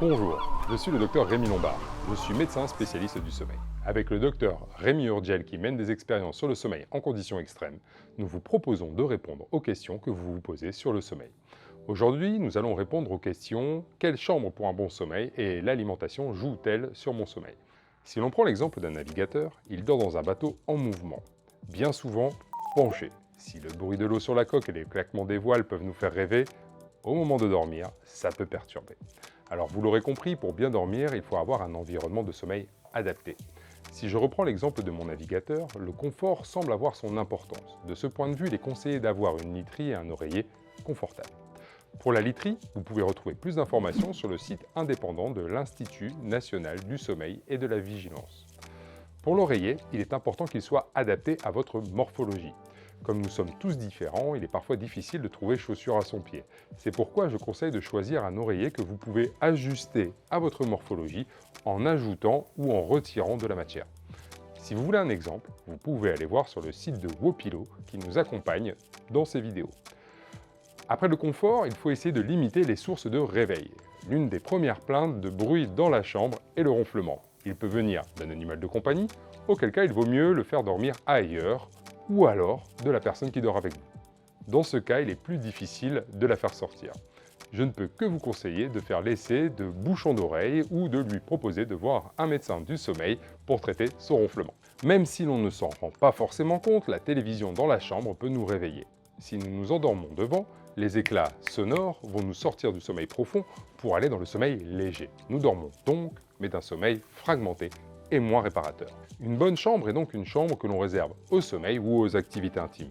Bonjour, je suis le docteur Rémi Lombard. Je suis médecin spécialiste du sommeil. Avec le docteur Rémi Urgel qui mène des expériences sur le sommeil en conditions extrêmes, nous vous proposons de répondre aux questions que vous vous posez sur le sommeil. Aujourd'hui, nous allons répondre aux questions « Quelle chambre pour un bon sommeil et l'alimentation joue-t-elle sur mon sommeil ?» Si l'on prend l'exemple d'un navigateur, il dort dans un bateau en mouvement, bien souvent penché. Si le bruit de l'eau sur la coque et les claquements des voiles peuvent nous faire rêver, au moment de dormir, ça peut perturber. Alors vous l'aurez compris, pour bien dormir, il faut avoir un environnement de sommeil adapté. Si je reprends l'exemple de mon navigateur, le confort semble avoir son importance. De ce point de vue, il est conseillé d'avoir une literie et un oreiller confortables. Pour la literie, vous pouvez retrouver plus d'informations sur le site indépendant de l'Institut national du sommeil et de la vigilance. Pour l'oreiller, il est important qu'il soit adapté à votre morphologie. Comme nous sommes tous différents, il est parfois difficile de trouver chaussure à son pied. C'est pourquoi je conseille de choisir un oreiller que vous pouvez ajuster à votre morphologie en ajoutant ou en retirant de la matière. Si vous voulez un exemple, vous pouvez aller voir sur le site de Wopillow qui nous accompagne dans ces vidéos. Après le confort, il faut essayer de limiter les sources de réveil. L'une des premières plaintes de bruit dans la chambre est le ronflement. Il peut venir d'un animal de compagnie, auquel cas il vaut mieux le faire dormir ailleurs, ou alors de la personne qui dort avec vous. Dans ce cas, il est plus difficile de la faire sortir. Je ne peux que vous conseiller de faire l'essai de bouchons d'oreille ou de lui proposer de voir un médecin du sommeil pour traiter son ronflement. Même si l'on ne s'en rend pas forcément compte, la télévision dans la chambre peut nous réveiller. Si nous nous endormons devant, les éclats sonores vont nous sortir du sommeil profond pour aller dans le sommeil léger. Nous dormons donc, mais d'un sommeil fragmenté et moins réparateur. Une bonne chambre est donc une chambre que l'on réserve au sommeil ou aux activités intimes.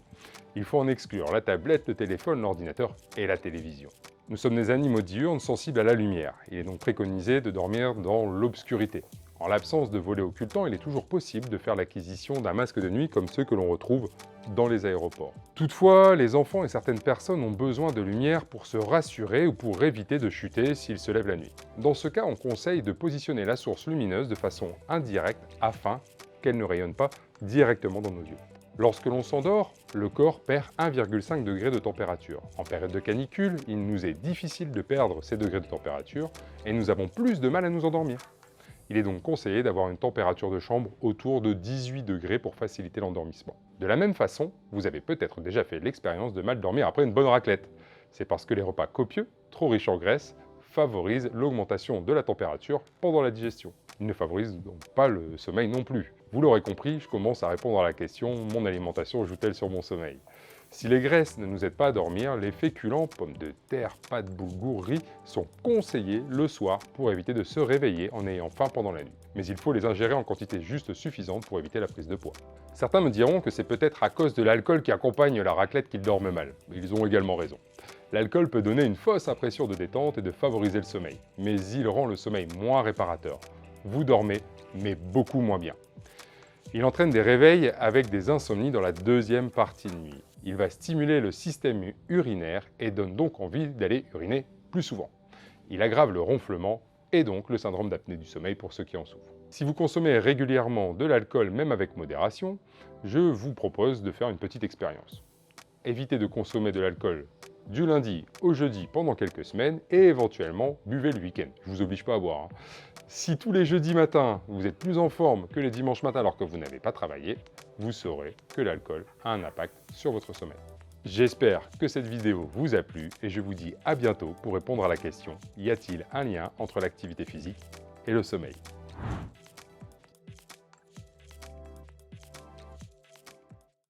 Il faut en exclure la tablette, le téléphone, l'ordinateur et la télévision. Nous sommes des animaux diurnes sensibles à la lumière. Il est donc préconisé de dormir dans l'obscurité. En l'absence de volets occultants, il est toujours possible de faire l'acquisition d'un masque de nuit comme ceux que l'on retrouve dans les aéroports. Toutefois, les enfants et certaines personnes ont besoin de lumière pour se rassurer ou pour éviter de chuter s'ils se lèvent la nuit. Dans ce cas, on conseille de positionner la source lumineuse de façon indirecte afin qu'elle ne rayonne pas directement dans nos yeux. Lorsque l'on s'endort, le corps perd 1,5 degré de température. En période de canicule, il nous est difficile de perdre ces degrés de température et nous avons plus de mal à nous endormir. Il est donc conseillé d'avoir une température de chambre autour de 18 degrés pour faciliter l'endormissement. De la même façon, vous avez peut-être déjà fait l'expérience de mal dormir après une bonne raclette. C'est parce que les repas copieux, trop riches en graisse, favorisent l'augmentation de la température pendant la digestion. Ils ne favorisent donc pas le sommeil non plus. Vous l'aurez compris, je commence à répondre à la question « Mon alimentation joue-t-elle sur mon sommeil ?» Si les graisses ne nous aident pas à dormir, les féculents, pommes de terre, pâtes, boulgour, riz, sont conseillés le soir pour éviter de se réveiller en ayant faim pendant la nuit. Mais il faut les ingérer en quantité juste suffisante pour éviter la prise de poids. Certains me diront que c'est peut-être à cause de l'alcool qui accompagne la raclette qu'ils dorment mal. Ils ont également raison. L'alcool peut donner une fausse impression de détente et de favoriser le sommeil, mais il rend le sommeil moins réparateur. Vous dormez, mais beaucoup moins bien. Il entraîne des réveils avec des insomnies dans la deuxième partie de nuit. Il va stimuler le système urinaire et donne donc envie d'aller uriner plus souvent. Il aggrave le ronflement et donc le syndrome d'apnée du sommeil pour ceux qui en souffrent. Si vous consommez régulièrement de l'alcool, même avec modération, je vous propose de faire une petite expérience. Évitez de consommer de l'alcool du lundi au jeudi pendant quelques semaines et éventuellement buvez le week-end. Je ne vous oblige pas à boire. Si tous les jeudis matins, vous êtes plus en forme que les dimanches matins alors que vous n'avez pas travaillé, vous saurez que l'alcool a un impact sur votre sommeil. J'espère que cette vidéo vous a plu et je vous dis à bientôt pour répondre à la question « Y a-t-il un lien entre l'activité physique et le sommeil ?»